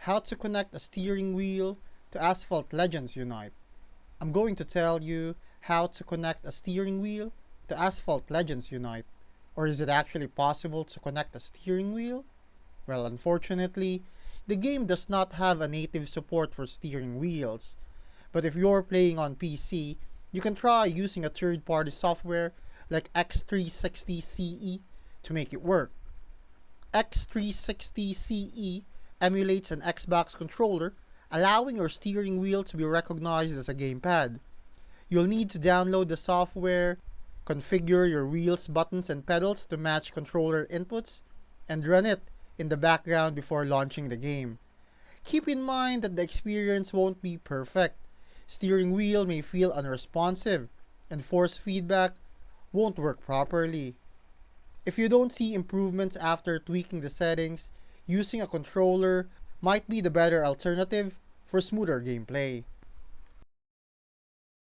how to connect a steering wheel to Asphalt Legends Unite. I'm going to tell you how to connect a steering wheel to Asphalt Legends Unite. Or is it actually possible to connect a steering wheel? Well, unfortunately, the game does not have a native support for steering wheels. But if you're playing on PC, you can try using a third-party software like X360CE to make it work. X360CE emulates an Xbox controller, allowing your steering wheel to be recognized as a gamepad. You'll need to download the software, configure your wheels, buttons, and pedals to match controller inputs, and run it in the background before launching the game. Keep in mind that the experience won't be perfect. Steering wheel may feel unresponsive, and force feedback won't work properly. If you don't see improvements after tweaking the settings, using a controller might be the better alternative for smoother gameplay.